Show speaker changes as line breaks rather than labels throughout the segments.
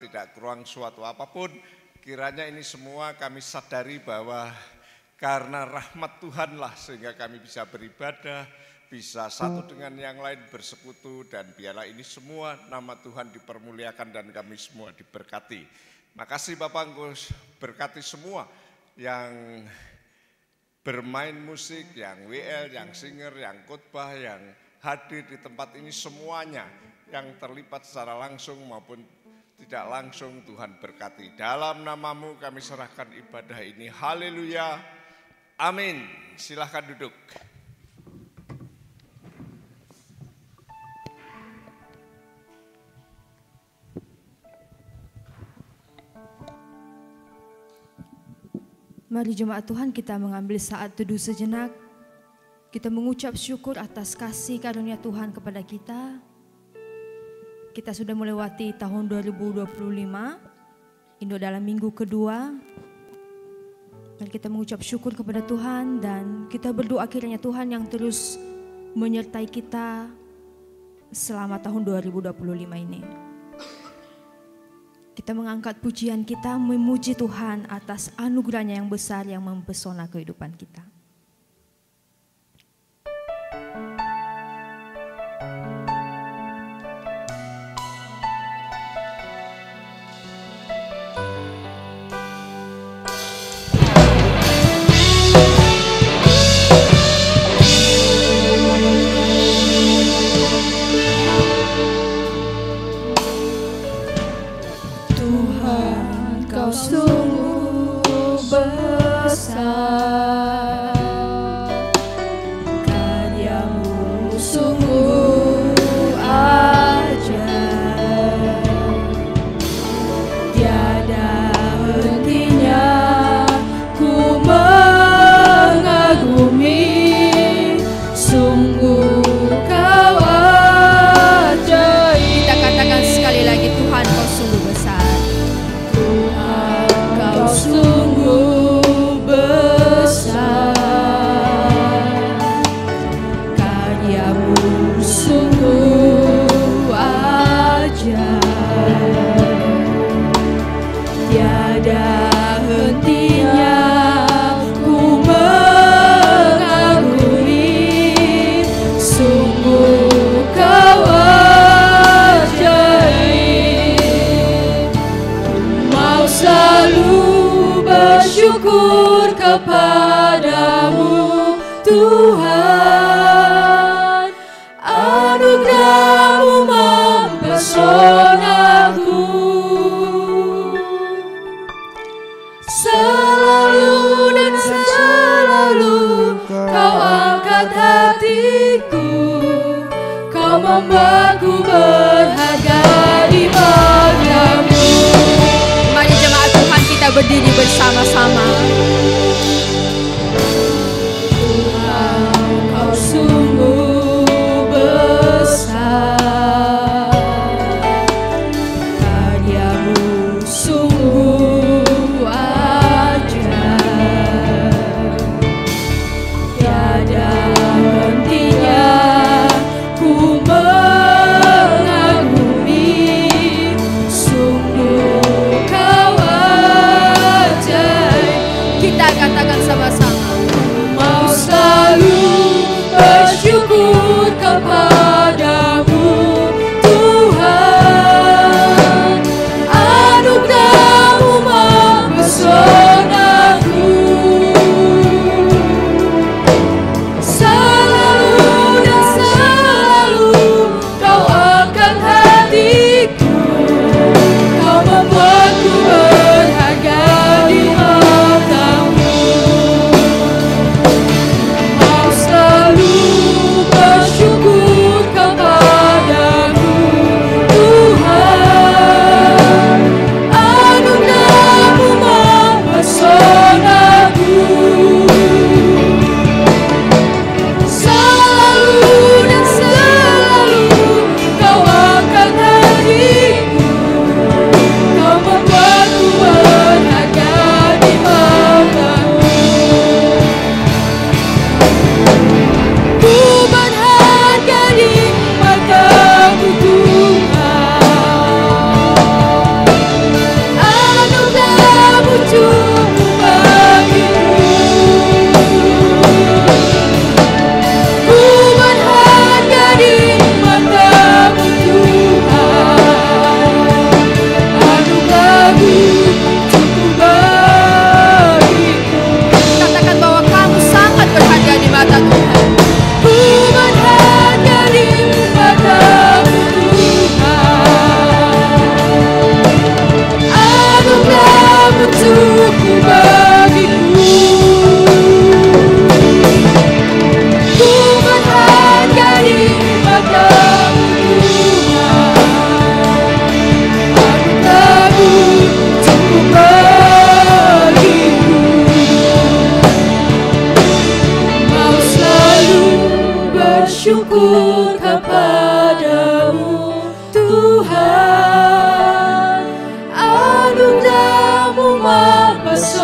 tidak kurang suatu apapun. Kiranya ini semua kami sadari bahwa karena rahmat Tuhanlah sehingga kami bisa beribadah, bisa satu dengan yang lain bersekutu, dan biarlah ini semua nama Tuhan dipermuliakan dan kami semua diberkati. Makasih Bapak Anggus, berkati semua yang bermain musik, yang WL, yang singer, yang khotbah, yang hadir di tempat ini semuanya, yang terlibat secara langsung maupun tidak langsung, Tuhan berkati. Dalam namamu kami serahkan ibadah ini. Haleluya. Amin. Silahkan duduk.
Mari jemaat Tuhan, kita mengambil saat teduh sejenak. Kita mengucap syukur atas kasih karunia Tuhan kepada kita. Kita sudah melewati tahun 2025. Ini dalam minggu kedua. Mari kita mengucap syukur kepada Tuhan dan kita berdoa kiranya Tuhan yang terus menyertai kita selama tahun 2025 ini. Kita mengangkat pujian kita, memuji Tuhan atas anugerahnya yang besar yang mempesona kehidupan kita.
Bersyukur kepadamu Tuhan, anugerah-Mu mempesonaku. Selalu dan selalu Kau angkat hatiku, Kau membuatku berharga di padamu. Mari jemaat Tuhan kita berdiri bersama-sama. Tuhan, Kau sungguh besar, karya-Mu sungguh ajaib, tiada hentinya ku mengagumi.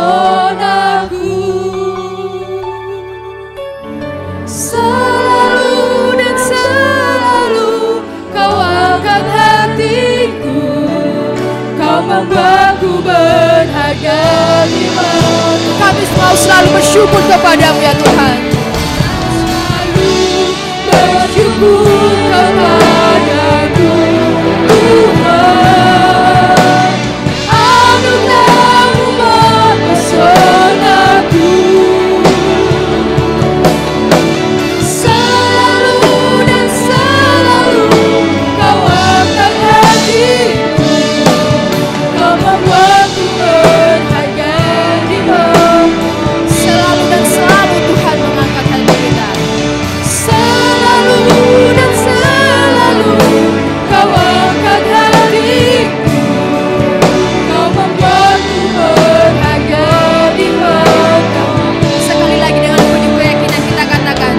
pesonaku. Selalu dan selalu kau angkat hatiku, kau membuatku berharga di mata.
Kami mau selalu bersyukur kepadamu ya Tuhan.
Selalu bersyukur kepadamu Tuhan. Anugerahmu mempesonaku. Selalu dan selalu kau angkat hatiku, kau membuatku berharga di mata.
Selalu dan selalu Tuhan mengangkat hati kita.
Selalu dan selalu kau angkat hatiku, kau membuatku berharga di mata.
Sekali lagi dengan penuh keyakinan kita katakan,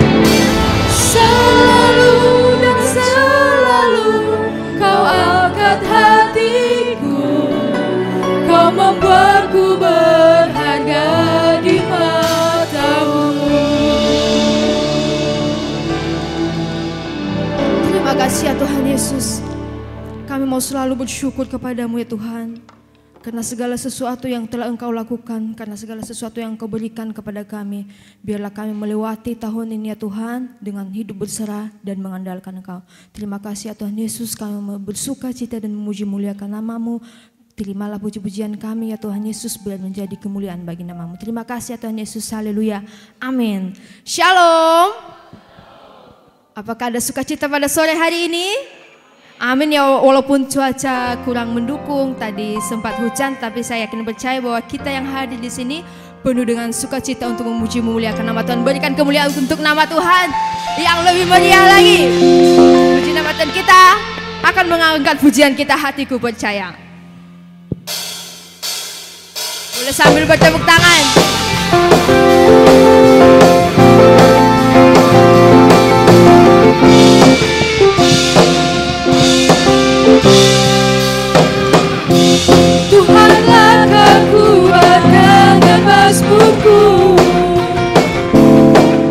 Selalu dan selalu kau angkat hatiku, kau membuatku berharga di matamu.
terima kasih ya Tuhan Yesus. Kami mau selalu bersyukur kepadamu ya Tuhan. Karena segala sesuatu yang telah Engkau lakukan, karena segala sesuatu yang Engkau berikan kepada kami, biarlah kami melewati tahun ini ya Tuhan dengan hidup berserah dan mengandalkan Engkau. Terima kasih ya Tuhan Yesus, kami bersuka cita dan memuji muliakan nama-Mu. Terimalah puji-pujian kami ya Tuhan Yesus, biar menjadi kemuliaan bagi nama-Mu. Terima kasih ya Tuhan Yesus, haleluya, amin. Shalom. Apakah ada sukacita pada sore hari ini? Amin ya, walaupun cuaca kurang mendukung, tadi sempat hujan, tapi saya yakin percaya bahwa kita yang hadir di sini penuh dengan sukacita untuk memuji memuliakan nama Tuhan. Berikan kemuliaan untuk nama Tuhan yang lebih meriah lagi. Puji nama Tuhan, kita akan mengangkat pujian kita, hatiku percaya. Boleh sambil bertepuk tangan.
Tuhanlah kekuatan dan masmurku,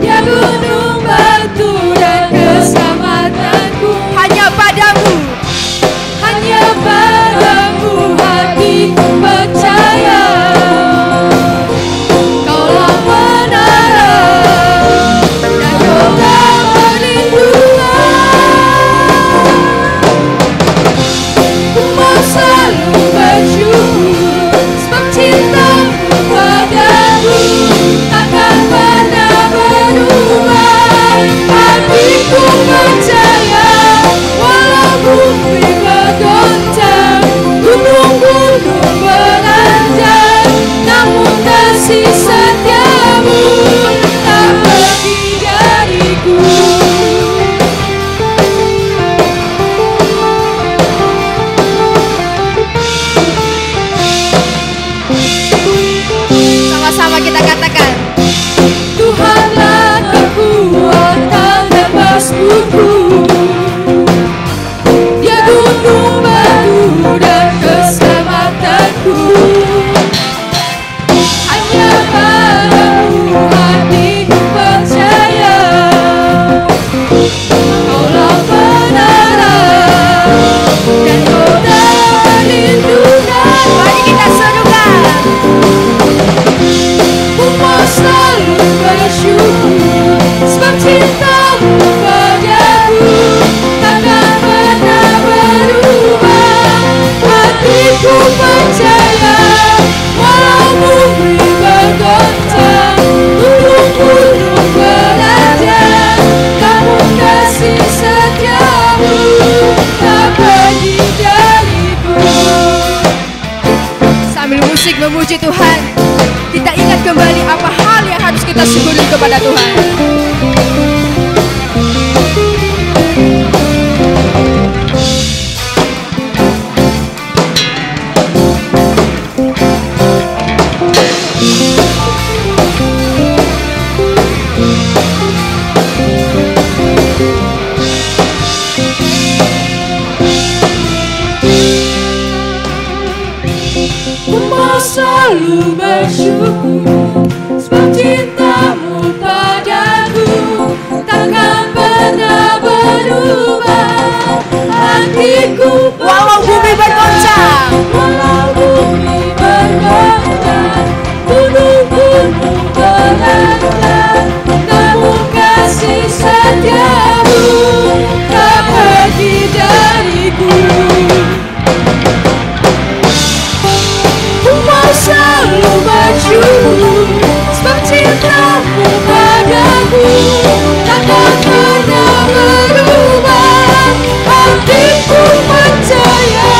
ya gunung batu dan keselamatanku.
Hanya padamu,
Hanya padamu hatiku percaya, Kaulah menara dan kota perlindungan. Ku mau selalu bersyukur sebab cintamu padaku takkan pernah berubah. Hatiku percaya walau bumi bergoncang, gunung-gunung beranjak, namun kasih setiamu tak pergi dariku.
sama-sama kita katakan.
Tuhanlah kekuatan dan masmurku, Dia gunung batu dan keselamatanku. Hanya padamu hatiku percaya, Kaulah menara dan kota perlindungan.
Mari kita serukan.
Ku mau selalu bersyukur sebab cintamu padaku takkan pernah berubah. Hatiku percaya walau bumi bergoncang, gunung-gunung beranjak, namun kasih setiamu tak pergi dariku.
Sambil musik memuji Tuhan, kita ingat kembali apa hal yang harus kita syukuri kepada Tuhan.
Ku mau selalu bersyukur, sebab cintamu padaku takkan pernah berubah. Hatiku
Walau bumi bergoncang,
walau bumi bergoncang, gunung-gunung bergetar, namun kasih setiamu tak pergi dariku. Ku mau selalu bersyukur, sebab cintamu padaku takkan pernah berubah. Hatiku percaya,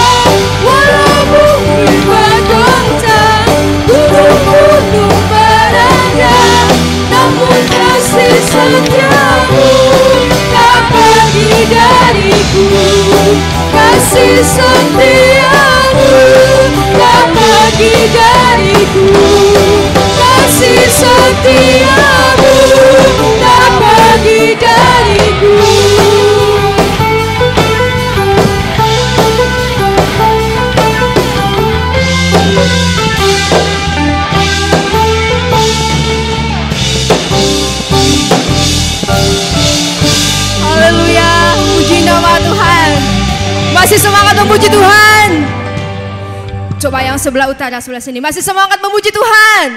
walau bumi bergoncang, gunung-gunung bergetar, namun kasih setiamu tak pergi dariku. Kasih setiamu tak pergi dariku. Kasih setiamu tak pergi dariku.
haleluya, puji nama Tuhan. Masih semangat memuji Tuhan? Coba yang sebelah utara, sebelah sini, masih semangat memuji Tuhan?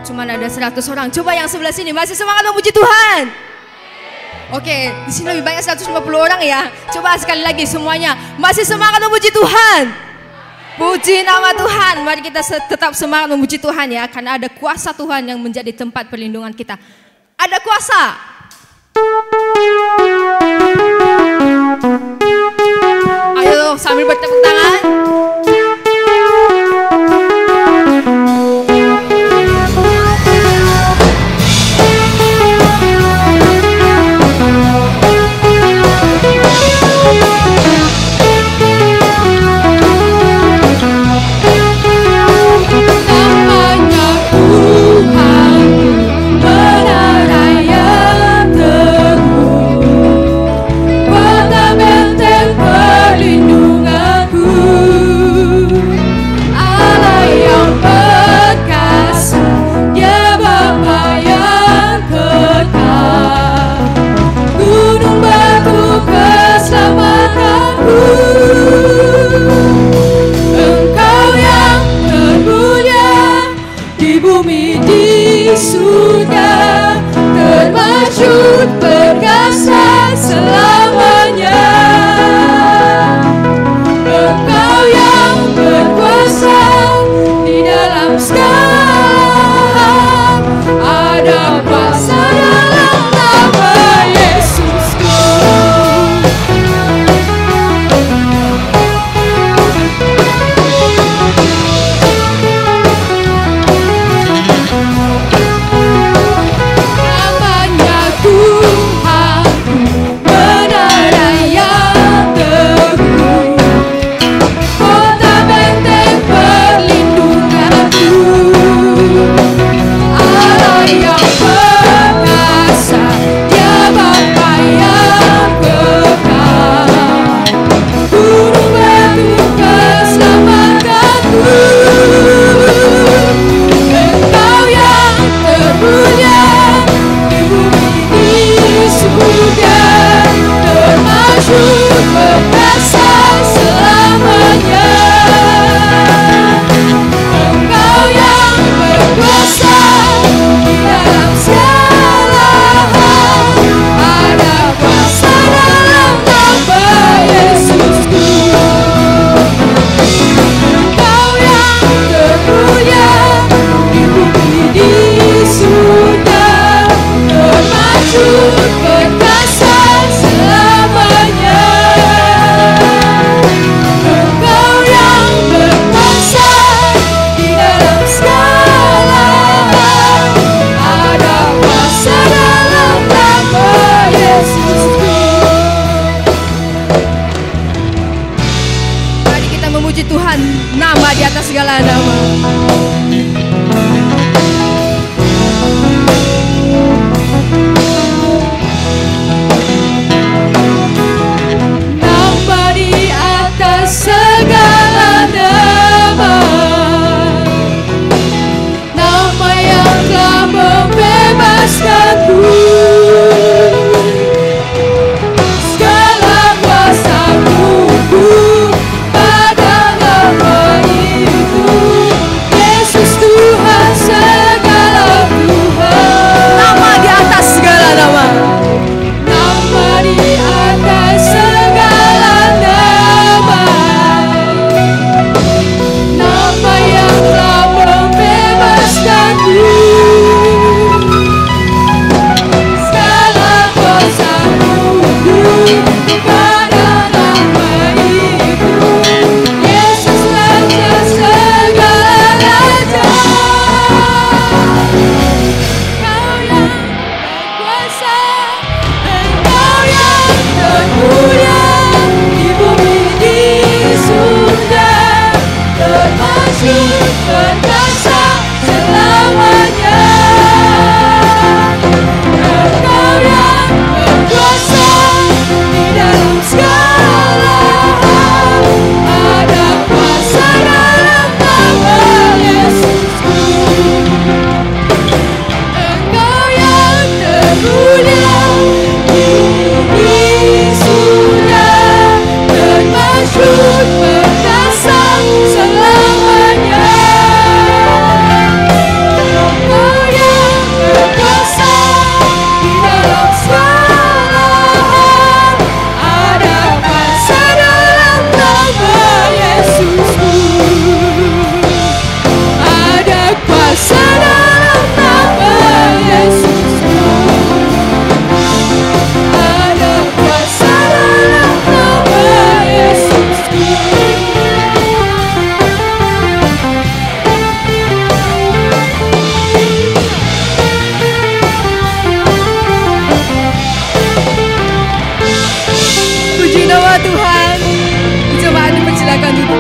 Cuman ada 100 orang. Coba yang sebelah sini, masih semangat memuji Tuhan? Oke, di sini lebih banyak 150 orang ya. Coba sekali lagi semuanya, masih semangat memuji Tuhan? Puji nama Tuhan. Mari kita tetap semangat memuji Tuhan ya, karena ada kuasa Tuhan yang menjadi tempat perlindungan kita. Ada kuasa. Ayo sambil bertepuk tangan. segala nama.
Nama di atas segala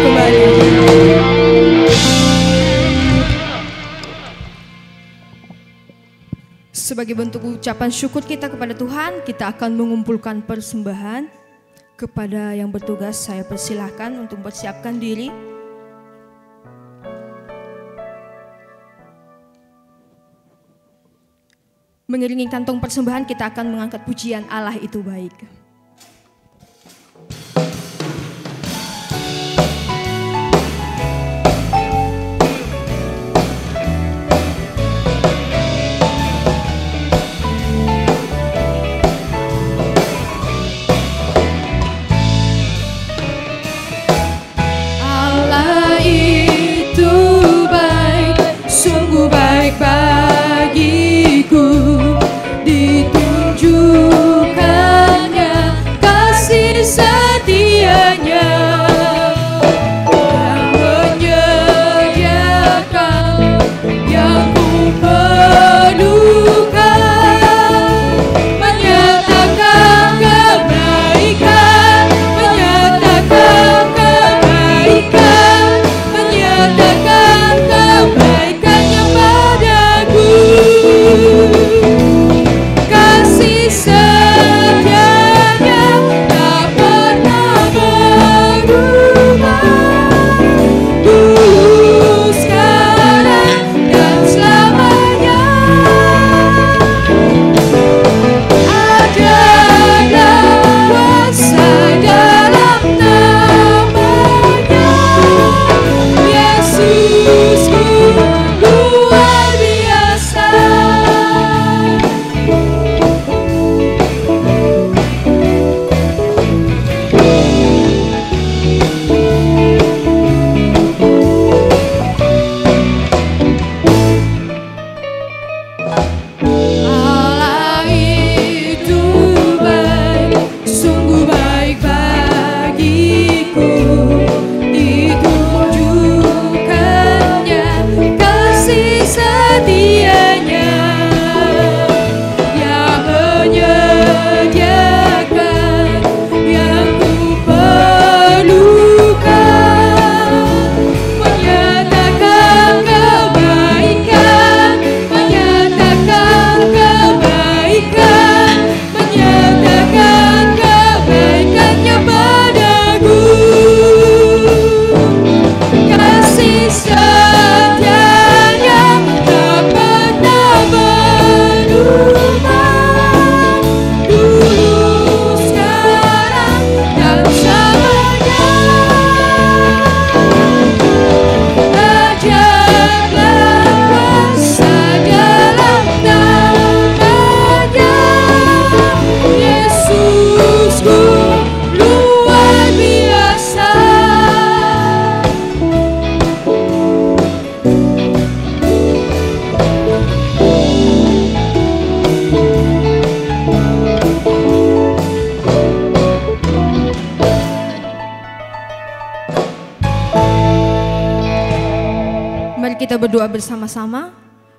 kembali. Sebagai bentuk ucapan syukur kita kepada Tuhan, kita akan mengumpulkan persembahan. Kepada yang bertugas, saya persilahkan untuk mempersiapkan diri. Mengiringi kantong persembahan, kita akan mengangkat pujian Allah itu baik. Kita berdoa bersama-sama.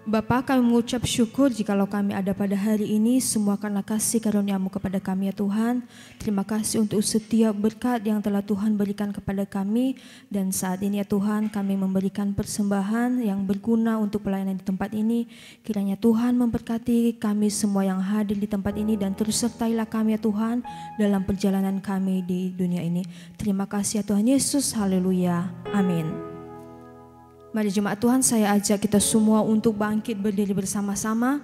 Bapa, kami mengucap syukur jikalau kami ada pada hari ini semua karena kasih karunia-Mu kepada kami ya Tuhan. Terima kasih untuk setiap berkat yang telah Tuhan berikan kepada kami. Dan saat ini ya Tuhan, kami memberikan persembahan yang berguna untuk pelayanan di tempat ini. Kiranya Tuhan memberkati kami semua yang hadir di tempat ini dan terus sertailah kami ya Tuhan dalam perjalanan kami di dunia ini. Terima kasih ya Tuhan Yesus, haleluya, amin. Mari jemaat Tuhan, saya ajak kita semua untuk bangkit berdiri bersama-sama.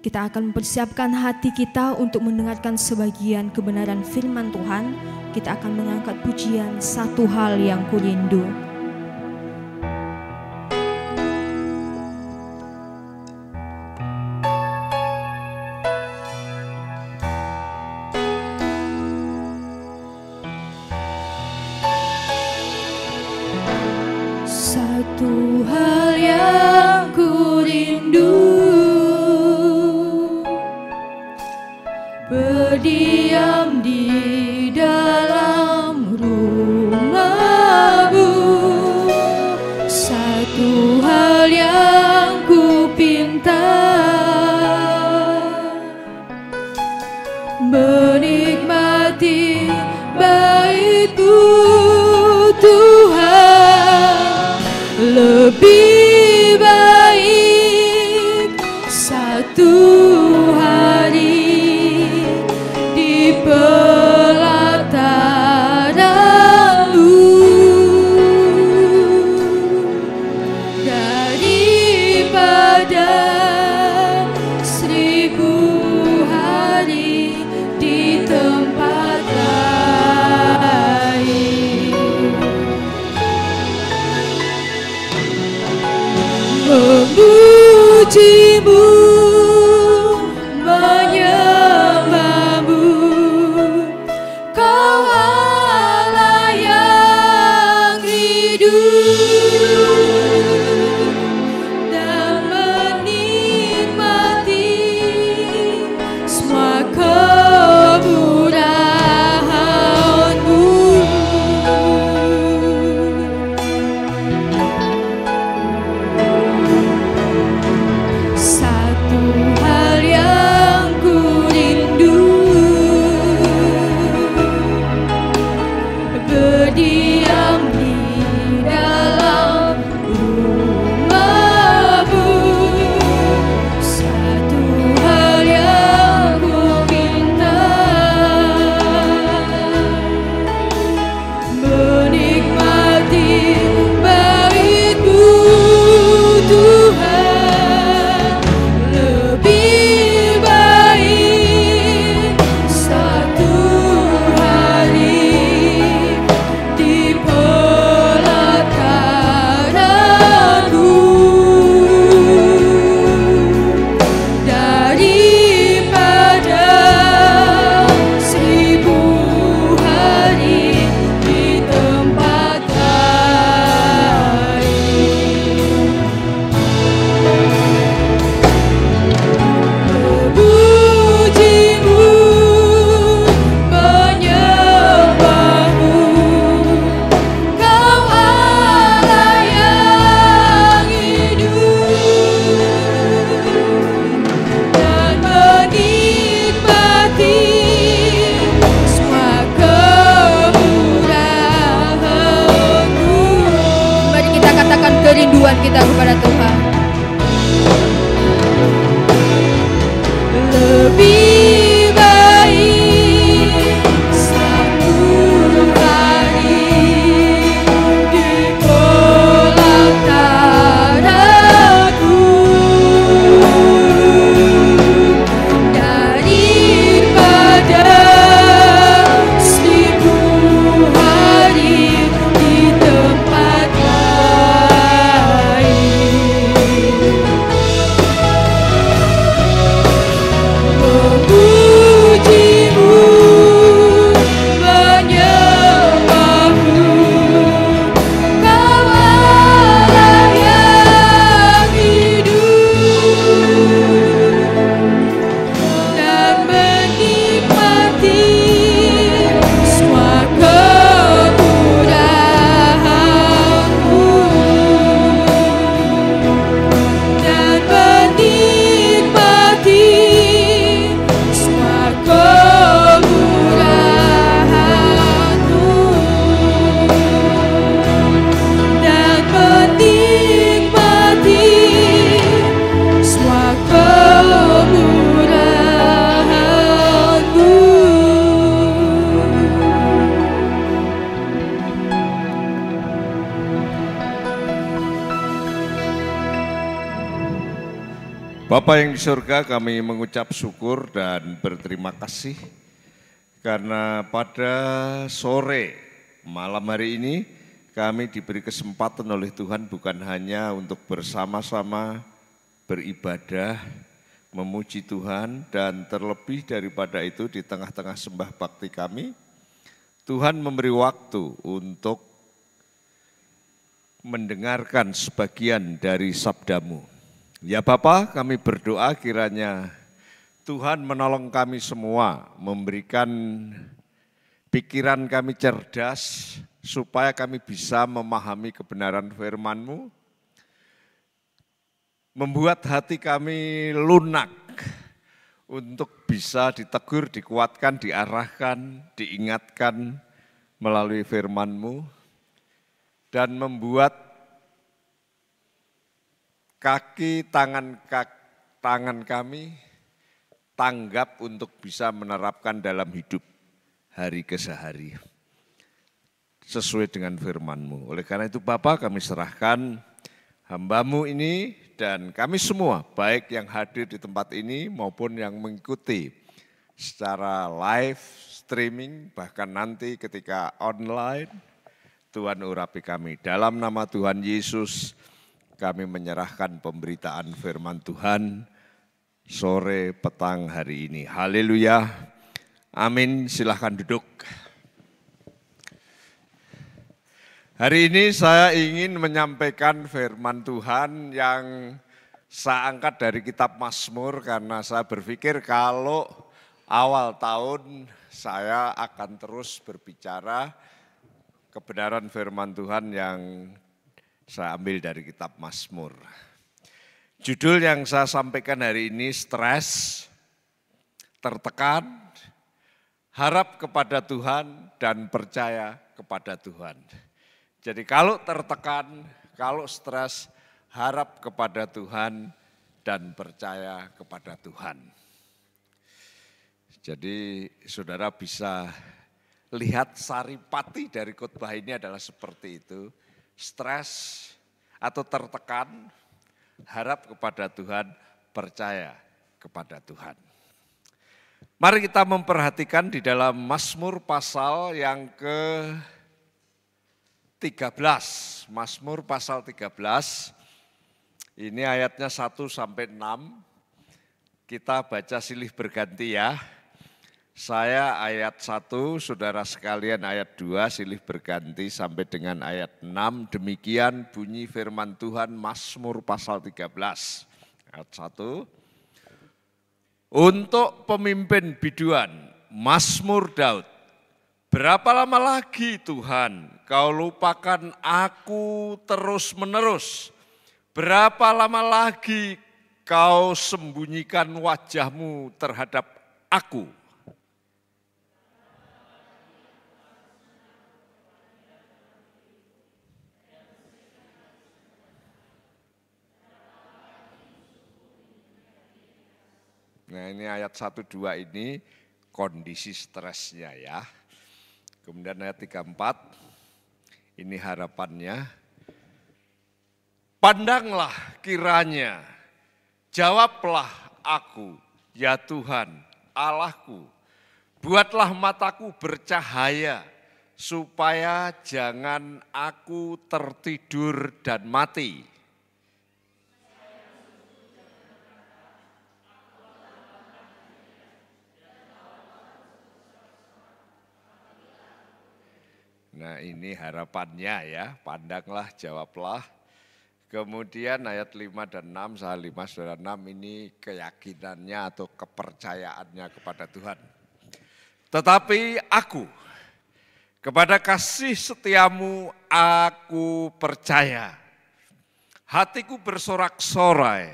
Kita akan mempersiapkan hati kita untuk mendengarkan sebagian kebenaran firman Tuhan. Kita akan mengangkat pujian Satu Hal Yang Kurindu.
Satu hal yang ku rindu, berdiam di dalam rumah-Mu. Satu hal yang ku pinta, menikmati bait-Mu Tuhan. memujimu, menyembahmu, Kau Allah yang hidup, dan menikmati semua kemurahan-Mu. Satu hal yang ku rindu, berdiam di dalam rumah-Mu. Satu hal yang ku minta, menikmati bait-Mu Tuhan. Lebih baik satu hari di pelataran-Mu daripada 1000 hari di tempat lain. Memujimu, menyembahmu, Kau Allah yang hidup, dan menikmati semua kemurahan-Mu.
Mari kita katakan kerinduan kita kepada Tuhan.
Lebih baik satu hari di pelataran-Mu daripada 1000 hari di tempat lain. Memujimu, menyembahmu, Kau Allah yang hidup, dan menikmati semua kemurahan-Mu, dan menikmati semua kemurahan-Mu, dan menikmati semua kemurahan-Mu.
Bapa yang di surga, kami mengucap syukur dan berterima kasih karena pada sore malam hari ini kami diberi kesempatan oleh Tuhan bukan hanya untuk bersama-sama beribadah, memuji Tuhan, dan terlebih daripada itu di tengah-tengah sembah bakti kami, Tuhan memberi waktu untuk mendengarkan sebagian dari sabda-Mu. Ya Bapa, kami berdoa kiranya Tuhan menolong kami semua, memberikan pikiran kami cerdas, supaya kami bisa memahami kebenaran firman-Mu, membuat hati kami lunak untuk bisa ditegur, dikuatkan, diarahkan, diingatkan melalui firman-Mu, dan membuat kaki tangan kami tanggap untuk bisa menerapkan dalam hidup hari ke hari sesuai dengan firman-Mu. Oleh karena itu Bapa, kami serahkan hamba-Mu ini dan kami semua, baik yang hadir di tempat ini maupun yang mengikuti secara live streaming, bahkan nanti ketika online, Tuhan urapi kami. Dalam nama Tuhan Yesus kami menyerahkan pemberitaan firman Tuhan sore petang hari ini. Haleluya. Amin. Silahkan duduk. Hari ini saya ingin menyampaikan firman Tuhan yang saya angkat dari kitab Mazmur karena saya berpikir kalau awal tahun saya akan terus berbicara kebenaran firman Tuhan yang saya ambil dari kitab Mazmur. Judul yang saya sampaikan hari ini stres, tertekan, harap kepada Tuhan dan percaya kepada Tuhan. Jadi kalau tertekan, kalau stres, harap kepada Tuhan dan percaya kepada Tuhan. Jadi saudara bisa lihat saripati dari khotbah ini adalah seperti itu. Stres atau tertekan, harap kepada Tuhan, percaya kepada Tuhan. Mari kita memperhatikan di dalam Mazmur pasal yang ke-13. Mazmur pasal 13, ini ayatnya 1 sampai 6. Kita baca silih berganti ya. Saya ayat 1, saudara sekalian ayat 2, silih berganti sampai dengan ayat 6. Demikian bunyi firman Tuhan Mazmur pasal 13. Ayat 1. Untuk pemimpin biduan, Mazmur Daud. Berapa lama lagi Tuhan kau lupakan aku terus menerus? Berapa lama lagi kau sembunyikan wajahmu terhadap aku? Nah ini ayat 1-2 ini kondisi stresnya ya. Kemudian ayat 3-4, ini harapannya. Pandanglah kiranya, jawablah aku, ya Tuhan Allahku. Buatlah mataku bercahaya, supaya jangan aku tertidur dan mati. Nah ini harapannya ya, pandanglah, jawablah. Kemudian ayat 5 dan 6, saya 5, saudara 6 ini keyakinannya atau kepercayaannya kepada Tuhan. Tetapi aku, kepada kasih setiamu aku percaya. Hatiku bersorak-sorai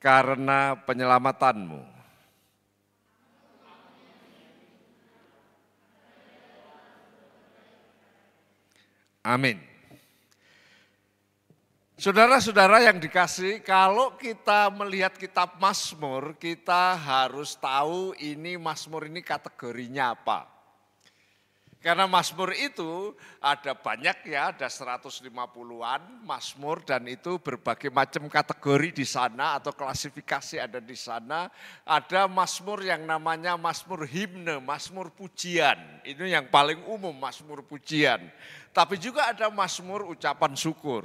karena penyelamatanmu. Amin. Saudara-saudara yang dikasihi, kalau kita melihat kitab Mazmur, kita harus tahu ini Mazmur ini kategorinya apa. Karena Mazmur itu ada banyak ya, ada 150-an Mazmur dan itu berbagai macam kategori di sana atau klasifikasi ada di sana. Ada Mazmur yang namanya Mazmur himne, Mazmur pujian. Itu yang paling umum Mazmur pujian. Tapi juga ada Mazmur ucapan syukur.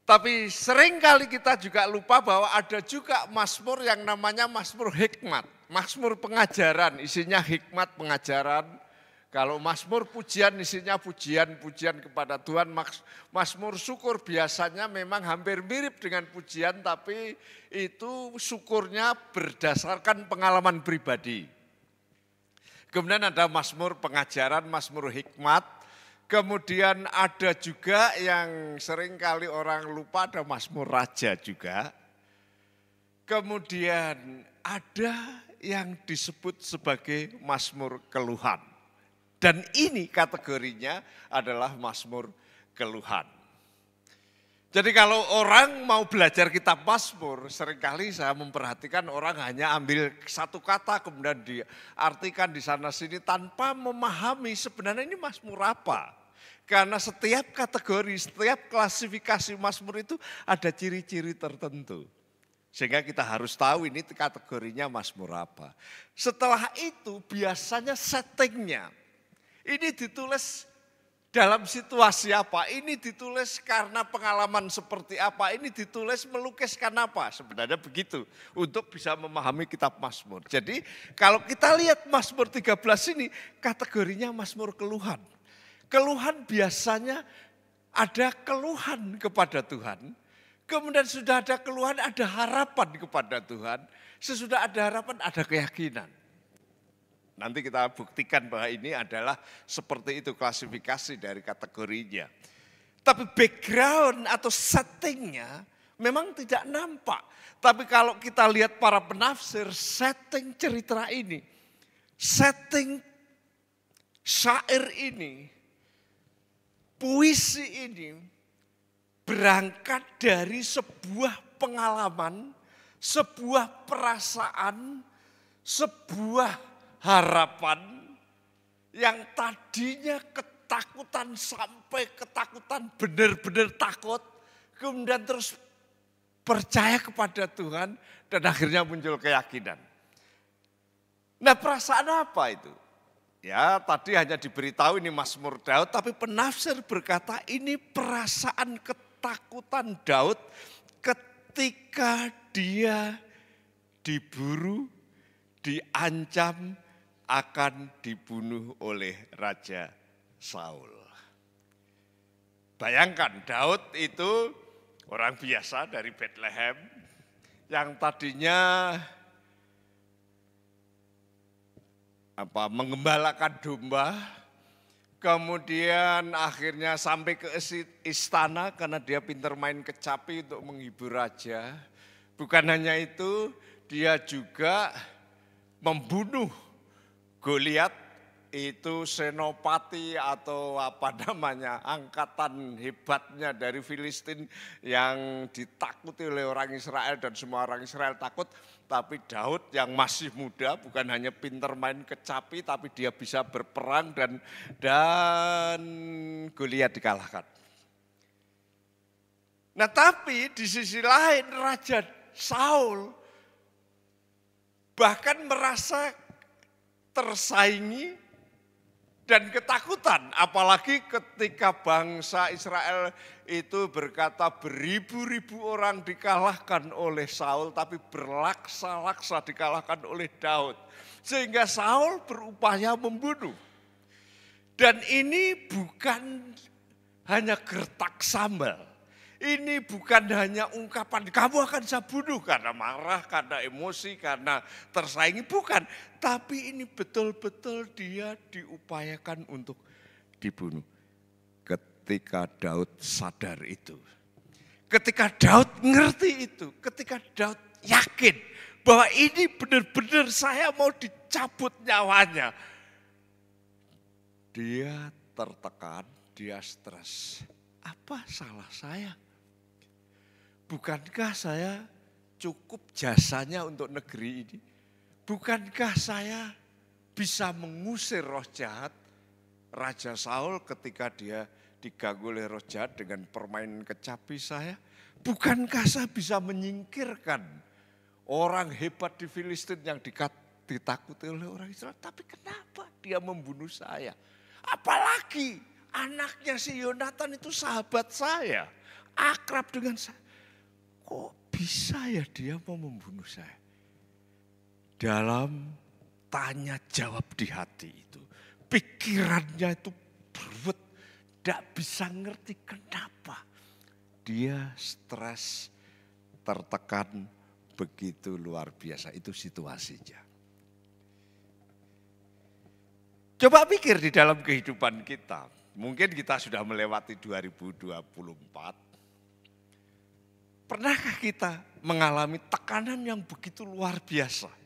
Tapi seringkali kita juga lupa bahwa ada juga Mazmur yang namanya Mazmur hikmat. Mazmur pengajaran, isinya hikmat pengajaran. Kalau Mazmur pujian, isinya pujian-pujian kepada Tuhan. Mazmur syukur biasanya memang hampir mirip dengan pujian, tapi itu syukurnya berdasarkan pengalaman pribadi. Kemudian ada Mazmur pengajaran, Mazmur hikmat. Kemudian ada juga yang seringkali orang lupa, ada Mazmur raja juga. Kemudian ada yang disebut sebagai Mazmur keluhan. Dan ini kategorinya adalah Mazmur keluhan. Jadi kalau orang mau belajar kitab Mazmur, seringkali saya memperhatikan orang hanya ambil satu kata kemudian diartikan di sana sini tanpa memahami sebenarnya ini Mazmur apa. Karena setiap kategori, setiap klasifikasi Mazmur itu ada ciri-ciri tertentu. Sehingga kita harus tahu ini kategorinya Mazmur apa. Setelah itu biasanya settingnya ini ditulis dalam situasi apa, ini ditulis karena pengalaman seperti apa, ini ditulis melukiskan apa. Sebenarnya begitu untuk bisa memahami kitab Mazmur. Jadi kalau kita lihat Mazmur 13 ini kategorinya Mazmur keluhan. Keluhan biasanya ada keluhan kepada Tuhan. Kemudian sudah ada keluhan, ada harapan kepada Tuhan. Sesudah ada harapan, ada keyakinan. Nanti kita buktikan bahwa ini adalah seperti itu klasifikasi dari kategorinya. Tapi background atau settingnya memang tidak nampak. Tapi kalau kita lihat para penafsir, setting cerita ini, setting syair ini, puisi ini berangkat dari sebuah pengalaman, sebuah perasaan, sebuah harapan yang tadinya ketakutan sampai ketakutan benar-benar takut, kemudian terus percaya kepada Tuhan dan akhirnya muncul keyakinan. Nah, perasaan apa itu? Ya, tadi hanya diberitahu ini Mazmur Daud, tapi penafsir berkata ini perasaan ketakutan Daud ketika dia diburu, diancam, akan dibunuh oleh Raja Saul. Bayangkan Daud itu orang biasa dari Bethlehem yang tadinya mengembalakan domba, kemudian akhirnya sampai ke istana karena dia pintar main kecapi untuk menghibur raja. Bukan hanya itu, dia juga membunuh Goliat, itu senopati atau angkatan hebatnya dari Filistin yang ditakuti oleh orang Israel dan semua orang Israel takut. Tapi Daud yang masih muda bukan hanya pintar main kecapi, tapi dia bisa berperang dan Goliat dikalahkan. Nah, tapi di sisi lain Raja Saul bahkan merasa tersaingi dan ketakutan, apalagi ketika bangsa Israel itu berkata beribu-ribu orang dikalahkan oleh Saul, tapi berlaksa-laksa dikalahkan oleh Daud. Sehingga Saul berupaya membunuh. Dan ini bukan hanya gertak sambal. Ini bukan hanya ungkapan kamu akan saya bunuh karena marah, karena emosi, karena tersaingi. Bukan, tapi ini betul-betul dia diupayakan untuk dibunuh. Ketika Daud sadar itu, ketika Daud ngerti itu, ketika Daud yakin bahwa ini benar-benar saya mau dicabut nyawanya. Dia tertekan, dia stres. Apa salah saya? Bukankah saya cukup jasanya untuk negeri ini? Bukankah saya bisa mengusir roh jahat? Raja Saul ketika dia diganggu oleh roh jahat dengan permainan kecapi saya. Bukankah saya bisa menyingkirkan orang hebat di Filistin yang ditakuti oleh orang Israel? Tapi kenapa dia membunuh saya? Apalagi anaknya si Yonatan itu sahabat saya, akrab dengan saya. Kok bisa ya dia mau membunuh saya? Dalam tanya jawab di hati itu, pikirannya itu beruwet, tidak bisa ngerti kenapa. Dia stres, tertekan, begitu luar biasa, itu situasinya. Coba pikir di dalam kehidupan kita, mungkin kita sudah melewati 2024, pernahkah kita mengalami tekanan yang begitu luar biasa?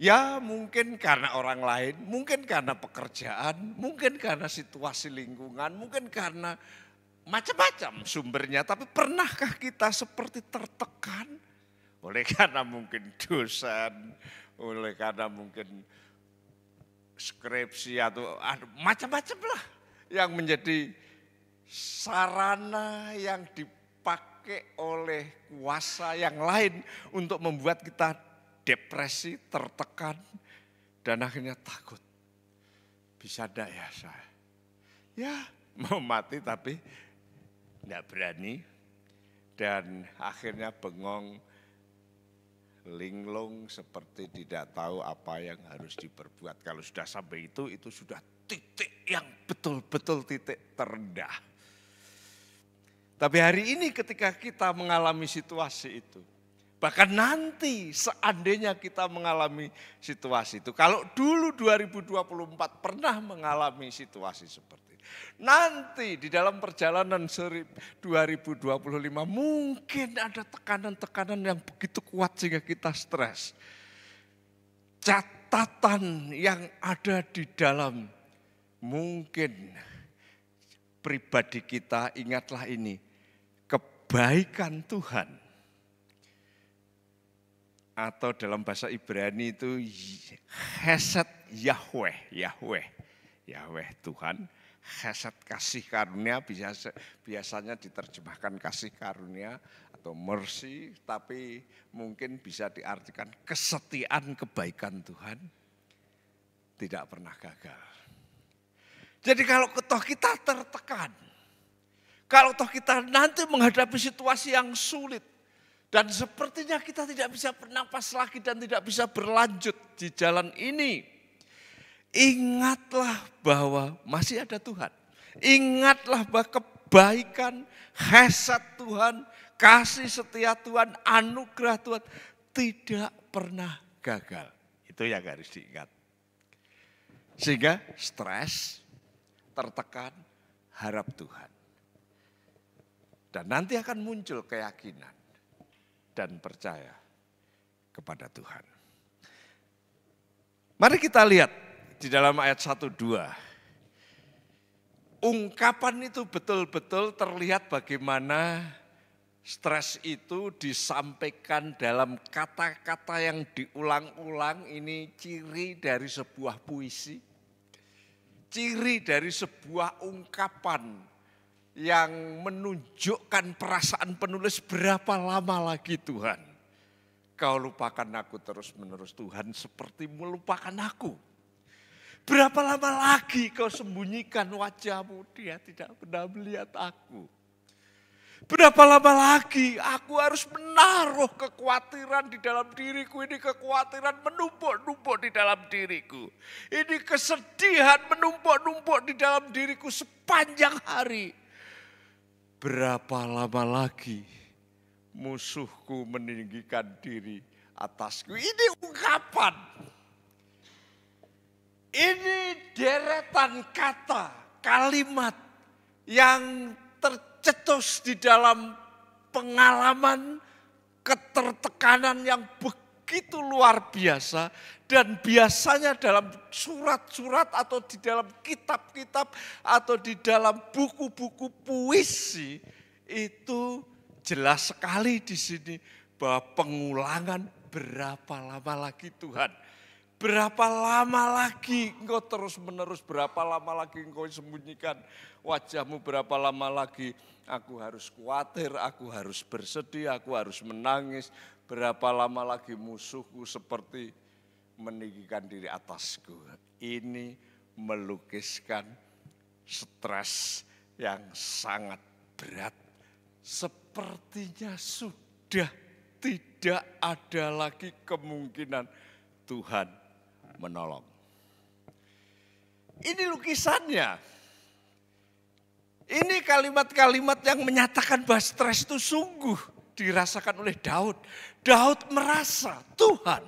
Ya mungkin karena orang lain, mungkin karena pekerjaan, mungkin karena situasi lingkungan, mungkin karena macam-macam sumbernya. Tapi pernahkah kita seperti tertekan? Oleh karena mungkin dosen, oleh karena mungkin skripsi atau macam-macam lah. Yang menjadi sarana yang dipakai oleh kuasa yang lain untuk membuat kita depresi, tertekan, dan akhirnya takut. Bisa enggak ya saya? ya mau mati tapi tidak berani. Dan akhirnya bengong, linglung seperti tidak tahu apa yang harus diperbuat. Kalau sudah sampai itu sudah titik yang betul-betul titik terendah. Tapi hari ini ketika kita mengalami situasi itu, bahkan nanti seandainya kita mengalami situasi itu, kalau dulu 2024 pernah mengalami situasi seperti itu, nanti di dalam perjalanan 2025 mungkin ada tekanan-tekanan yang begitu kuat sehingga kita stres. Catatan yang ada di dalam mungkin pribadi kita, ingatlah ini, kebaikan Tuhan. Atau dalam bahasa Ibrani itu Hesed Yahweh, Yahweh Tuhan, Hesed kasih karunia, biasanya diterjemahkan kasih karunia atau mercy, tapi mungkin bisa diartikan kesetiaan kebaikan Tuhan tidak pernah gagal. Jadi kalau toh kita tertekan, kalau toh kita nanti menghadapi situasi yang sulit, dan sepertinya kita tidak bisa bernapas lagi dan tidak bisa berlanjut di jalan ini, ingatlah bahwa masih ada Tuhan. Ingatlah bahwa kebaikan, hesed Tuhan, kasih setia Tuhan, anugerah Tuhan tidak pernah gagal. Itu yang harus diingat. Sehingga stres, tertekan, harap Tuhan. Dan nanti akan muncul keyakinan dan percaya kepada Tuhan. Mari kita lihat di dalam ayat 1-2. Ungkapan itu betul-betul terlihat bagaimana stres itu disampaikan dalam kata-kata yang diulang-ulang. Ini ciri dari sebuah puisi. Ciri dari sebuah ungkapan yang menunjukkan perasaan penulis, berapa lama lagi Tuhan kau lupakan aku terus-menerus, Tuhan seperti melupakan aku. Berapa lama lagi kau sembunyikan wajahmu, dia tidak pernah melihat aku. Berapa lama lagi aku harus menaruh kekhawatiran di dalam diriku, ini kekhawatiran menumpuk-numpuk di dalam diriku. Ini kesedihan menumpuk-numpuk di dalam diriku sepanjang hari. Berapa lama lagi musuhku meninggikan diri atasku. Ini ungkapan. Ini deretan kata, kalimat yang tercetus di dalam pengalaman ketertekanan yang begitu luar biasa. Dan biasanya dalam surat-surat atau di dalam kitab-kitab atau di dalam buku-buku puisi itu jelas sekali di sini bahwa pengulangan berapa lama lagi Tuhan. Berapa lama lagi engkau terus-menerus, berapa lama lagi engkau sembunyikan wajahmu, berapa lama lagi aku harus khawatir, aku harus bersedih, aku harus menangis. Berapa lama lagi musuhku seperti meninggikan diri atasku. Ini melukiskan stres yang sangat berat. Sepertinya sudah tidak ada lagi kemungkinan Tuhan menolong. Ini lukisannya. Ini kalimat-kalimat yang menyatakan bahwa stres itu sungguh dirasakan oleh Daud. Daud merasa Tuhan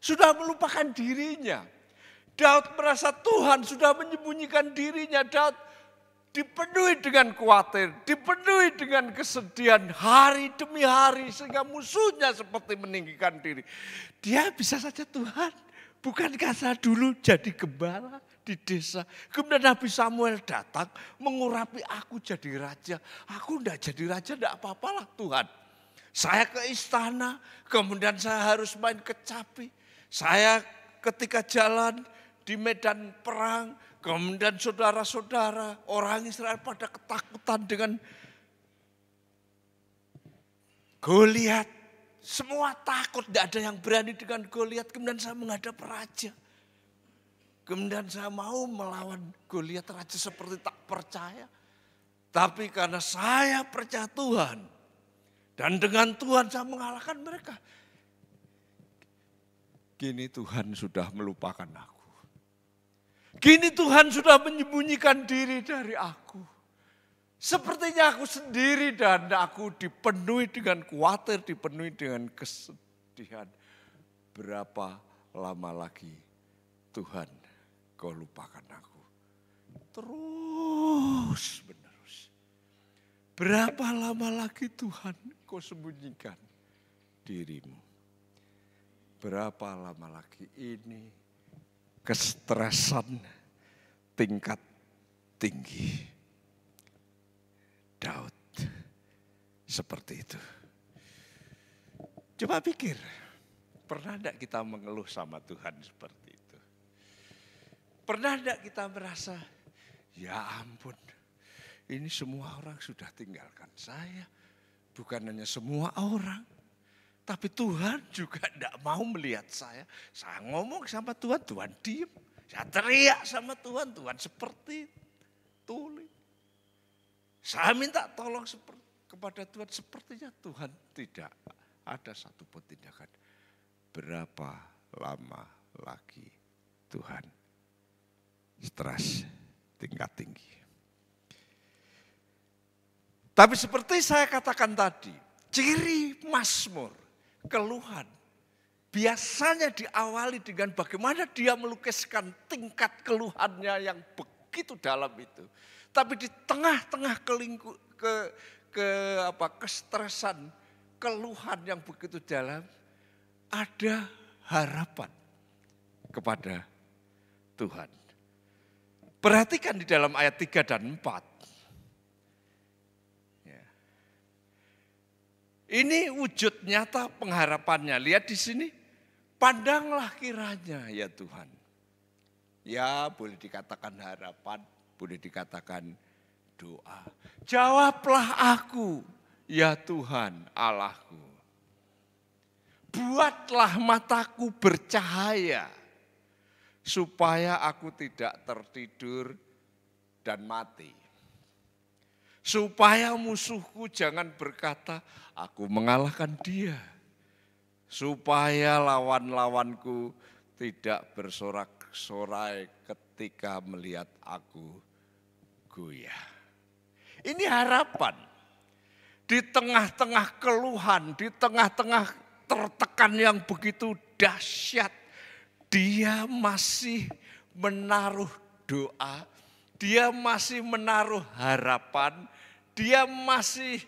sudah melupakan dirinya. Daud merasa Tuhan sudah menyembunyikan dirinya. Daud dipenuhi dengan khawatir, dipenuhi dengan kesedihan hari demi hari. Sehingga musuhnya seperti meninggikan diri. Dia bisa saja, Tuhan, bukankah saya dulu jadi gembala di desa. Kemudian Nabi Samuel datang mengurapi aku jadi raja. Aku enggak jadi raja, enggak apa-apalah Tuhan. Saya ke istana, kemudian saya harus main kecapi. Saya ketika jalan di medan perang, kemudian saudara-saudara orang Israel pada ketakutan dengan Goliat. Semua takut, tidak ada yang berani dengan Goliat. Kemudian saya menghadap raja. Kemudian saya mau melawan Goliat raja seperti tak percaya. Tapi karena saya percaya Tuhan. Dan dengan Tuhan saya mengalahkan mereka. Kini Tuhan sudah melupakan aku. Kini Tuhan sudah menyembunyikan diri dari aku. Sepertinya aku sendiri dan aku dipenuhi dengan khawatir, dipenuhi dengan kesedihan. Berapa lama lagi Tuhan kau lupakan aku? Terus menerus. Berapa lama lagi Tuhan kau sembunyikan dirimu? Berapa lama lagi ini kestresan tingkat tinggi. Daud seperti itu. Coba pikir, pernah enggak kita mengeluh sama Tuhan seperti itu? Pernah enggak kita merasa, ya ampun, ini semua orang sudah tinggalkan saya. Bukan hanya semua orang, tapi Tuhan juga enggak mau melihat saya. Saya ngomong sama Tuhan, Tuhan diem. Saya teriak sama Tuhan, Tuhan seperti tuli. Saya minta tolong kepada Tuhan, sepertinya Tuhan tidak ada satupun tindakan. Berapa lama lagi Tuhan? Stres tingkat tinggi. Tapi seperti saya katakan tadi, ciri Mazmur, keluhan, biasanya diawali dengan bagaimana dia melukiskan tingkat keluhannya yang begitu dalam itu. Tapi di tengah-tengah kestresan, keluhan yang begitu dalam, ada harapan kepada Tuhan. Perhatikan di dalam ayat 3 dan 4. Ya. Ini wujud nyata pengharapannya. Lihat di sini, pandanglah kiranya ya Tuhan. Ya boleh dikatakan harapan, boleh dikatakan doa. Jawablah aku, ya Tuhan Allahku. Buatlah mataku bercahaya, supaya aku tidak tertidur dan mati. Supaya musuhku jangan berkata, aku mengalahkan dia. Supaya lawan-lawanku tidak bersorak-sorai ketika melihat aku goyah. Ini harapan. Di tengah-tengah keluhan, di tengah-tengah tertekan yang begitu dahsyat, dia masih menaruh doa, dia masih menaruh harapan, dia masih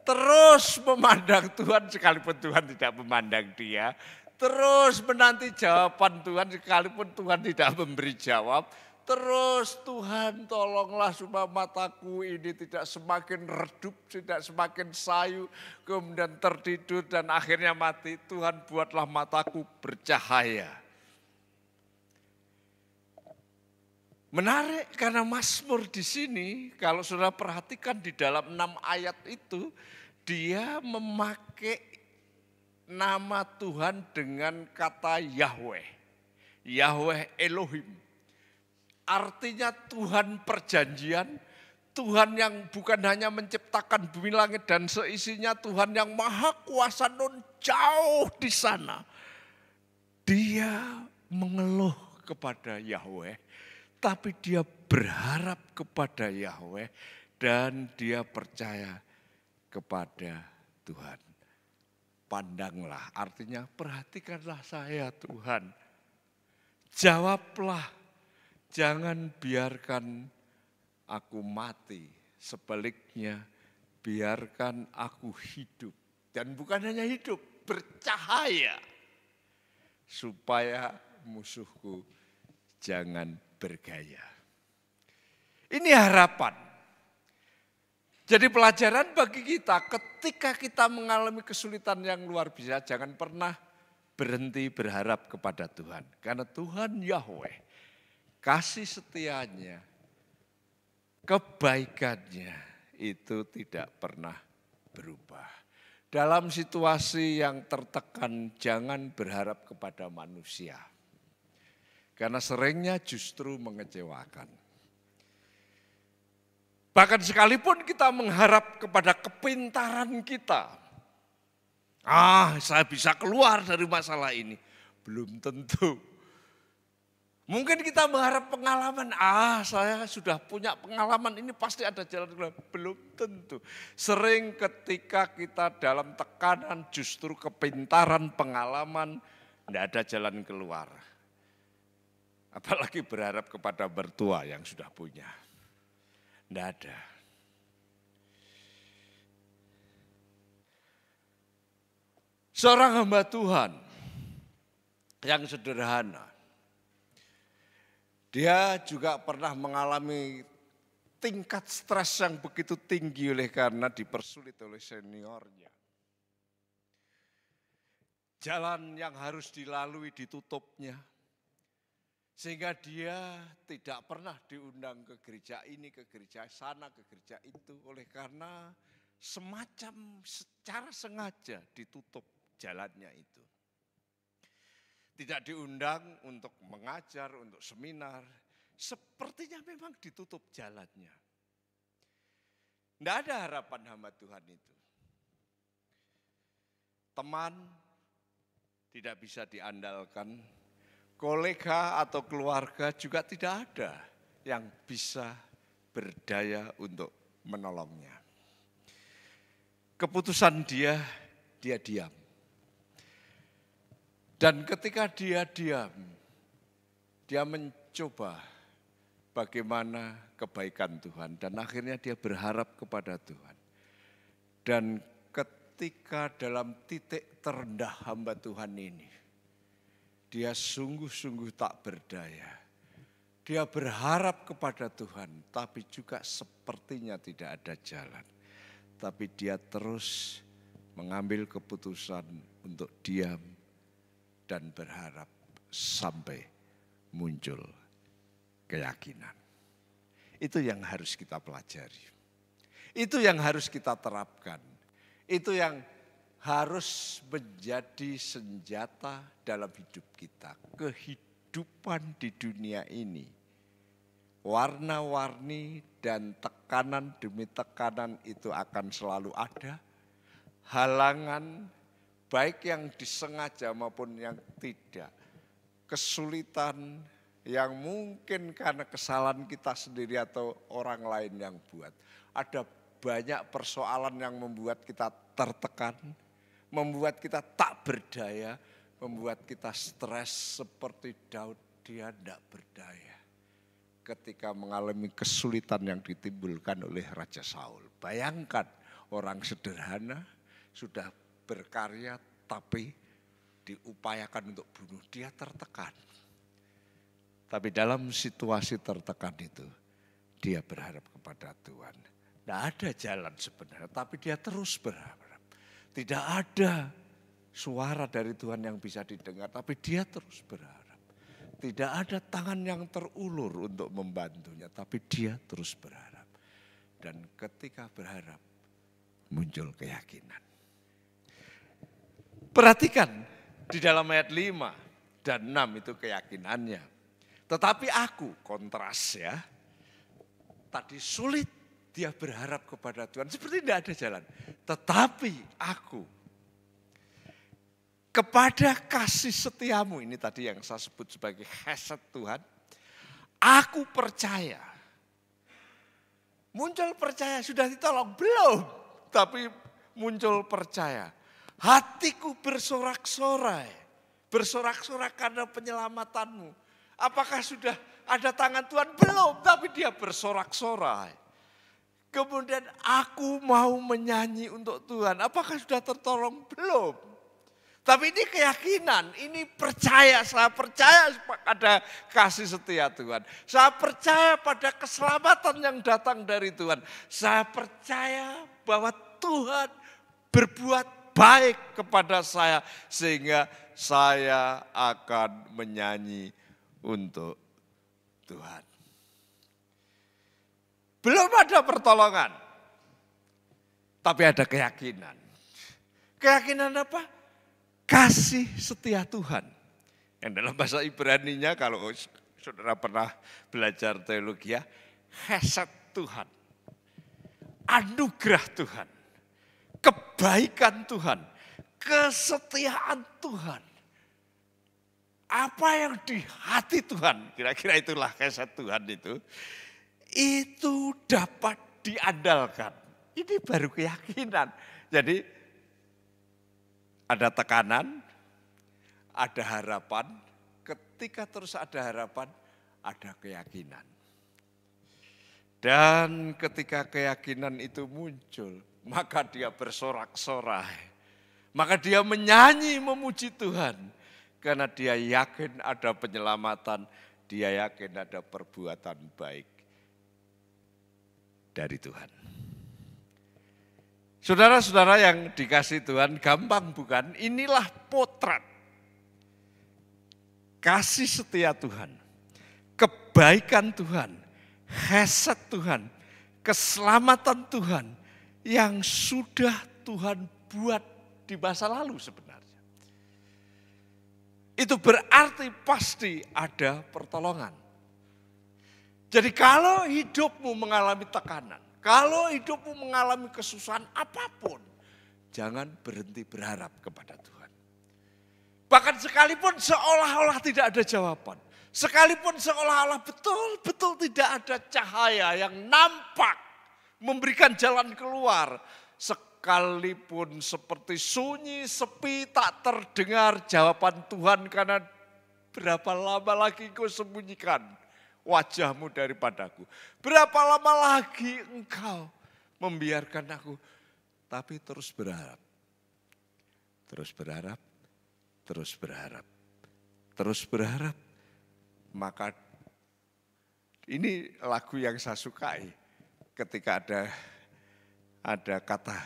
terus memandang Tuhan sekalipun Tuhan tidak memandang dia, terus menanti jawaban Tuhan sekalipun Tuhan tidak memberi jawab. Terus Tuhan tolonglah supaya mataku ini tidak semakin redup, tidak semakin sayu, kemudian tertidur dan akhirnya mati. Tuhan buatlah mataku bercahaya. Menarik karena Mazmur di sini, kalau saudara perhatikan di dalam 6 ayat itu, dia memakai nama Tuhan dengan kata Yahweh. Yahweh Elohim. Artinya Tuhan perjanjian, Tuhan yang bukan hanya menciptakan bumi langit dan seisinya, Tuhan yang maha kuasa non jauh di sana. Dia mengeluh kepada Yahweh, tapi dia berharap kepada Yahweh dan dia percaya kepada Tuhan. Pandanglah, artinya perhatikanlah saya Tuhan. Jawablah. Jangan biarkan aku mati, sebaliknya biarkan aku hidup. Dan bukan hanya hidup, bercahaya. Supaya musuhku jangan bergaya. Ini harapan. Jadi pelajaran bagi kita ketika kita mengalami kesulitan yang luar biasa, jangan pernah berhenti berharap kepada Tuhan. Karena Tuhan Yahweh, kasih setianya, kebaikannya itu tidak pernah berubah. Dalam situasi yang tertekan, jangan berharap kepada manusia. Karena seringnya justru mengecewakan. Bahkan sekalipun kita mengharap kepada kepintaran kita. Saya bisa keluar dari masalah ini. Belum tentu. Mungkin kita mengharap pengalaman, saya sudah punya pengalaman ini pasti ada jalan keluar. Belum tentu. Sering ketika kita dalam tekanan justru kepintaran pengalaman, tidak ada jalan keluar. Apalagi berharap kepada mertua yang sudah punya. Tidak ada. Seorang hamba Tuhan yang sederhana, dia juga pernah mengalami tingkat stres yang begitu tinggi oleh karena dipersulit oleh seniornya. Jalan yang harus dilalui ditutupnya. Sehingga dia tidak pernah diundang ke gereja ini, ke gereja sana, ke gereja itu. Oleh karena semacam secara sengaja ditutup jalannya itu. Tidak diundang untuk mengajar, untuk seminar. Sepertinya memang ditutup jalannya. Tidak ada harapan hamba Tuhan itu. Teman tidak bisa diandalkan. Kolega atau keluarga juga tidak ada yang bisa berdaya untuk menolongnya. Keputusan dia diam. Dan ketika dia diam, dia mencoba bagaimana kebaikan Tuhan. Dan akhirnya dia berharap kepada Tuhan. Dan ketika dalam titik terendah hamba Tuhan ini, dia sungguh-sungguh tak berdaya. Dia berharap kepada Tuhan, tapi juga sepertinya tidak ada jalan. Tapi dia terus mengambil keputusan untuk diam dan berharap sampai muncul keyakinan. Itu yang harus kita pelajari. Itu yang harus kita terapkan. Itu yang harus menjadi senjata dalam hidup kita. Kehidupan di dunia ini, warna-warni dan tekanan demi tekanan itu akan selalu ada. Halangan baik yang disengaja maupun yang tidak. Kesulitan yang mungkin karena kesalahan kita sendiri atau orang lain yang buat. Ada banyak persoalan yang membuat kita tertekan, membuat kita tak berdaya, membuat kita stres seperti Daud, dia tidak berdaya. Ketika mengalami kesulitan yang ditimbulkan oleh Raja Saul. Bayangkan orang sederhana sudah berkarya tapi diupayakan untuk bunuh, dia tertekan. Tapi dalam situasi tertekan itu, dia berharap kepada Tuhan. Tidak ada jalan sebenarnya, tapi dia terus berharap. Tidak ada suara dari Tuhan yang bisa didengar, tapi dia terus berharap. Tidak ada tangan yang terulur untuk membantunya, tapi dia terus berharap. Dan ketika berharap, muncul keyakinan. Perhatikan di dalam ayat 5 dan 6 itu keyakinannya. Tetapi aku, kontras ya, tadi sulit dia berharap kepada Tuhan. Seperti tidak ada jalan. Tetapi aku, kepada kasih setiamu, ini tadi yang saya sebut sebagai hesed Tuhan, aku percaya. Muncul percaya, sudah ditolong? Belum, tapi muncul percaya. Hatiku bersorak-sorai, bersorak-sorak karena penyelamatanmu. Apakah sudah ada tangan Tuhan? Belum, tapi dia bersorak-sorai. Kemudian aku mau menyanyi untuk Tuhan. Apakah sudah tertolong? Belum. Tapi ini keyakinan, ini percaya, saya percaya pada kasih setia Tuhan. Saya percaya pada keselamatan yang datang dari Tuhan. Saya percaya bahwa Tuhan berbuat baik kepada saya sehingga saya akan menyanyi untuk Tuhan. Belum ada pertolongan, tapi ada keyakinan. Keyakinan apa? Kasih setia Tuhan Yang dalam bahasa Ibraninya kalau saudara pernah belajar teologi ya, hesed Tuhan, anugerah Tuhan, kebaikan Tuhan, kesetiaan Tuhan. Apa yang di hati Tuhan, kira-kira itulah hesed Tuhan itu dapat diandalkan. Ini baru keyakinan. Jadi ada tekanan, ada harapan, ketika terus ada harapan, ada keyakinan. Dan ketika keyakinan itu muncul, maka dia bersorak-sorai. Maka dia menyanyi memuji Tuhan. Karena dia yakin ada penyelamatan, dia yakin ada perbuatan baik dari Tuhan. Saudara-saudara yang dikasih Tuhan, gampang bukan? Inilah potret kasih setia Tuhan, kebaikan Tuhan, hesed Tuhan, keselamatan Tuhan yang sudah Tuhan buat di masa lalu sebenarnya. Itu berarti pasti ada pertolongan. Jadi kalau hidupmu mengalami tekanan, kalau hidupmu mengalami kesusahan apapun, jangan berhenti berharap kepada Tuhan. Bahkan sekalipun seolah-olah tidak ada jawaban, sekalipun seolah-olah betul-betul tidak ada cahaya yang nampak memberikan jalan keluar, sekalipun seperti sunyi, sepi, tak terdengar jawaban Tuhan karena berapa lama lagi engkau sembunyikan wajahmu daripadaku. Berapa lama lagi engkau membiarkan aku, tapi terus berharap. Terus berharap, terus berharap, terus berharap. Maka ini lagu yang saya sukai ketika ada kata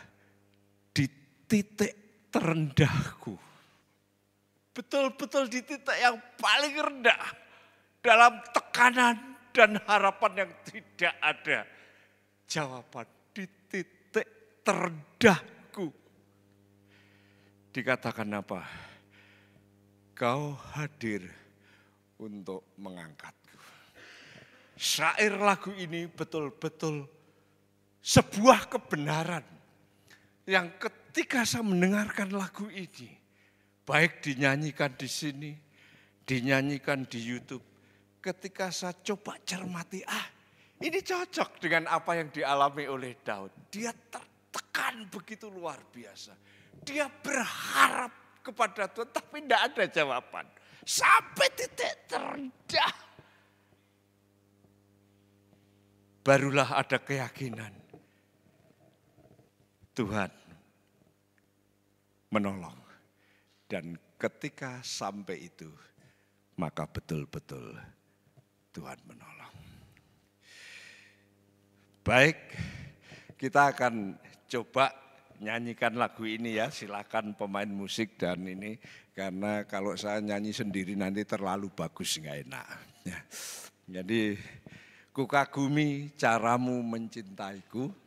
di titik terendahku. Betul-betul di titik yang paling rendah. Dalam tekanan dan harapan yang tidak ada jawaban. Di titik terendahku. Dikatakan apa? Kau hadir untuk mengangkatku. Syair lagu ini betul-betul sebuah kebenaran. Yang ketika saya mendengarkan lagu ini, baik dinyanyikan di sini, dinyanyikan di YouTube, ketika saya coba cermati, ini cocok dengan apa yang dialami oleh Daud. Dia tertekan begitu luar biasa. Dia berharap kepada Tuhan, tapi tidak ada jawaban. Sampai titik terendah, barulah ada keyakinan. Tuhan menolong. Dan ketika sampai itu, maka betul-betul Tuhan menolong. Baik, kita akan coba nyanyikan lagu ini ya. Silakan pemain musik dan ini. Karena kalau saya nyanyi sendiri nanti terlalu bagus, nggak enak. Ya. Jadi, ku kagumi caramu mencintaiku.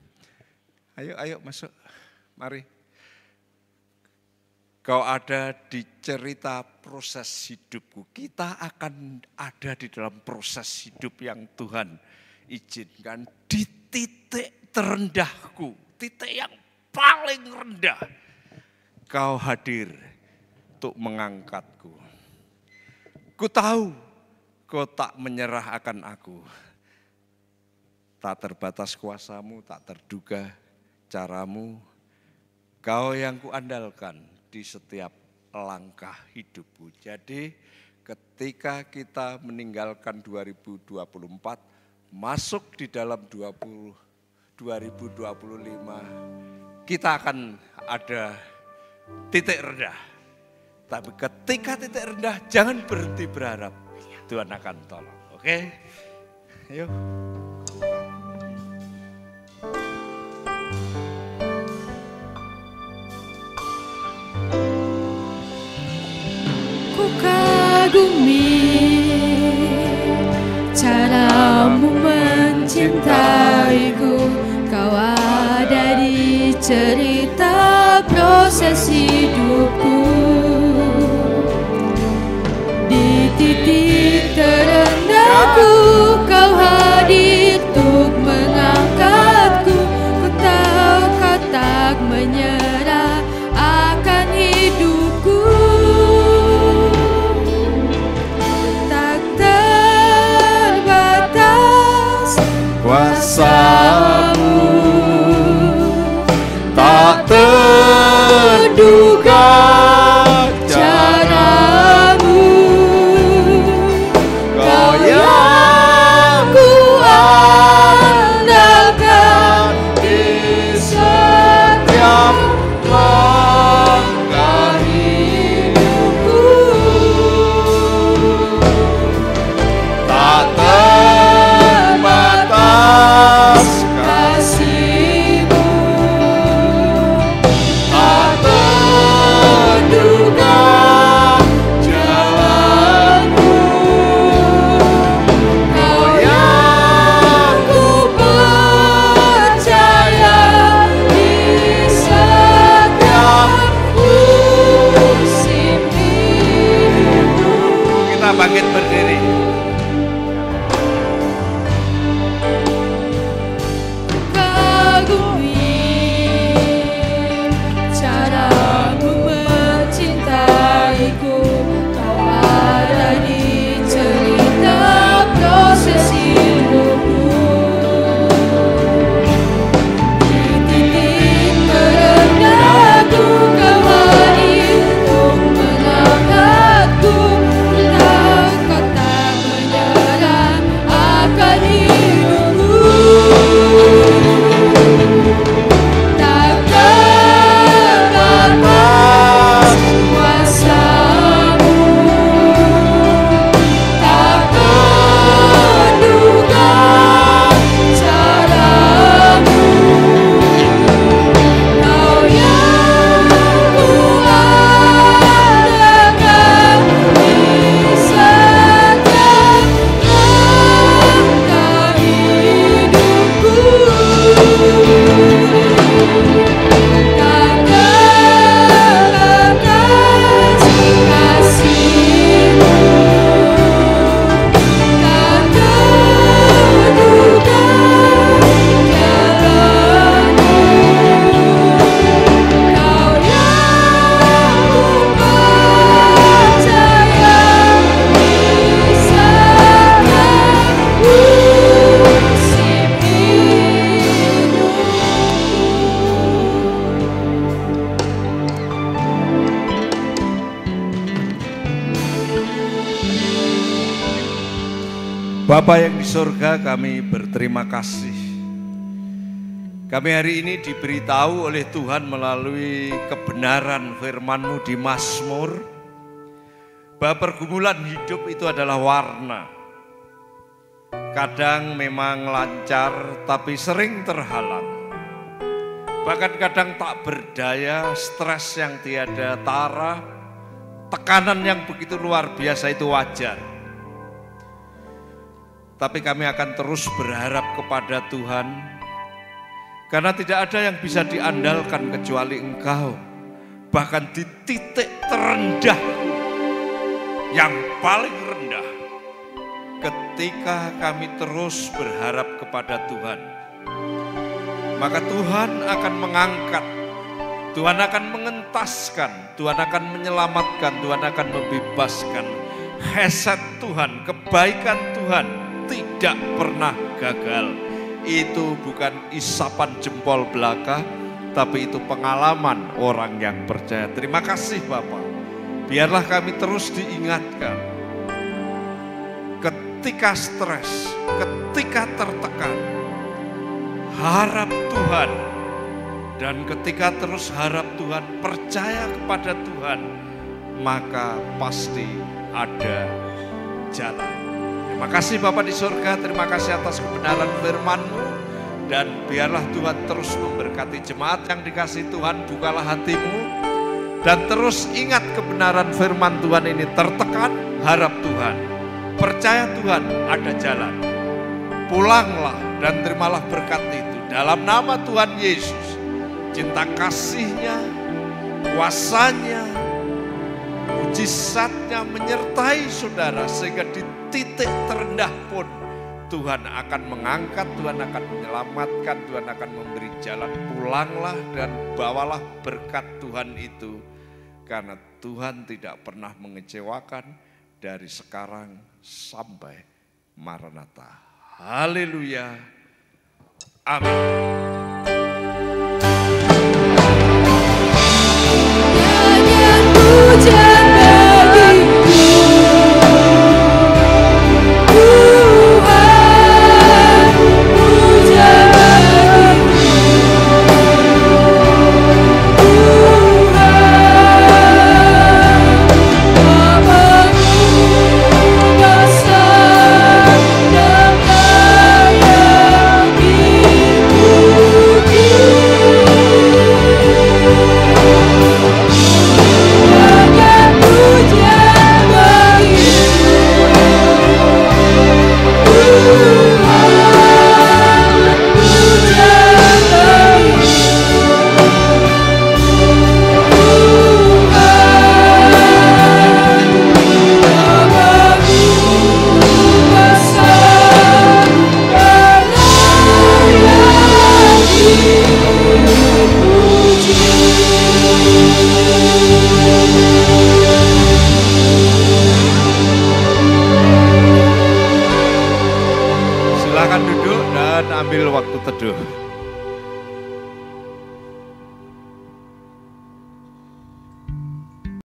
Ayo masuk, mari. Kau ada di cerita proses hidupku. Kita akan ada di dalam proses hidup yang Tuhan izinkan. Di titik terendahku, titik yang paling rendah. Kau hadir untuk mengangkatku. Ku tahu kau tak menyerah akan aku. Tak terbatas kuasamu, tak terduga caramu, kau yang kuandalkan di setiap langkah hidupku. Jadi ketika kita meninggalkan 2024, masuk di dalam 2025, kita akan ada titik rendah. Tapi ketika titik rendah, jangan berhenti berharap. Tuhan akan tolong. Oke? Ayo.
Kagumi caramu mencintaiku. Kau ada di cerita proses hidupku. Di titik terendahku Kau hadir untuk mengangkatku. Ku tahu Kau tak menyerah akan hidupku. Tak terbatas
Kuasamu tak terduga
caramu.
Kau yang ku andalkan di setiap langkah hidupku. Tak terbatas kasih-Mu, tak terduga jalan-Mu. Kau yang ku percaya di setiap musim hidupku. Kita bangkit berdiri.
Kagumi caramu mencintaiku. Kau ada di cerita proses hidupku. Di titik terendahku Kau hadir untuk mengangkatku. Tahu Kau tak menyerah akan hidupku. Tak terbatas kuasa-Mu, tak terduga cara-Mu. Kau yang ku andalkan di setiap langkah hidupku. Tak terbatas kasih-Mu, tak terduga jalan-Mu. Kau yang ku percaya di setiap musim hidupku.
Bapa yang di surga, kami berterima kasih. Kami hari ini diberitahu oleh Tuhan melalui kebenaran firman-Mu di Mazmur, bahwa pergumulan hidup itu adalah warna. Kadang memang lancar, tapi sering terhalang. Bahkan kadang tak berdaya, stres yang tiada tara, tekanan yang begitu luar biasa itu wajar. Tapi kami akan terus berharap kepada Tuhan, karena tidak ada yang bisa diandalkan kecuali Engkau. Bahkan di titik terendah, yang paling rendah, ketika kami terus berharap kepada Tuhan, maka Tuhan akan mengangkat, Tuhan akan mengentaskan, Tuhan akan menyelamatkan, Tuhan akan membebaskan. Hesed Tuhan, kebaikan Tuhan tidak pernah gagal. Itu bukan isapan jempol belaka, tapi itu pengalaman orang yang percaya. Terima kasih Bapak. Biarlah kami terus diingatkan. Ketika stres, ketika tertekan, harap Tuhan. Dan ketika terus harap Tuhan, percaya kepada Tuhan, maka pasti ada jalan. Terima kasih Bapa di surga, terima kasih atas kebenaran firman-Mu. Dan biarlah Tuhan terus memberkati jemaat yang dikasih Tuhan, bukalah hatimu. Dan terus ingat kebenaran firman Tuhan ini, tertekan, harap Tuhan. Percaya Tuhan, ada jalan. Pulanglah dan terimalah berkat itu. Dalam nama Tuhan Yesus, cinta kasih-Nya, kuasa-Nya, mujizatnya menyertai saudara, sehingga di titik terendah pun Tuhan akan mengangkat, Tuhan akan menyelamatkan, Tuhan akan memberi jalan. Pulanglah dan bawalah berkat Tuhan itu, karena Tuhan tidak pernah mengecewakan dari sekarang sampai Maranatha. Haleluya. Amin.
Nyanyian pujian bagimu, Tuhan, pujian bagimu, Tuhan, Bapa-Mu besar dan layak dipuji. Nyanyian pujian bagimu, Tuhan, pujian bagimu, Tuhan, Bapa-Mu besar dan layak dipuji.
Silakan duduk dan ambil waktu teduh.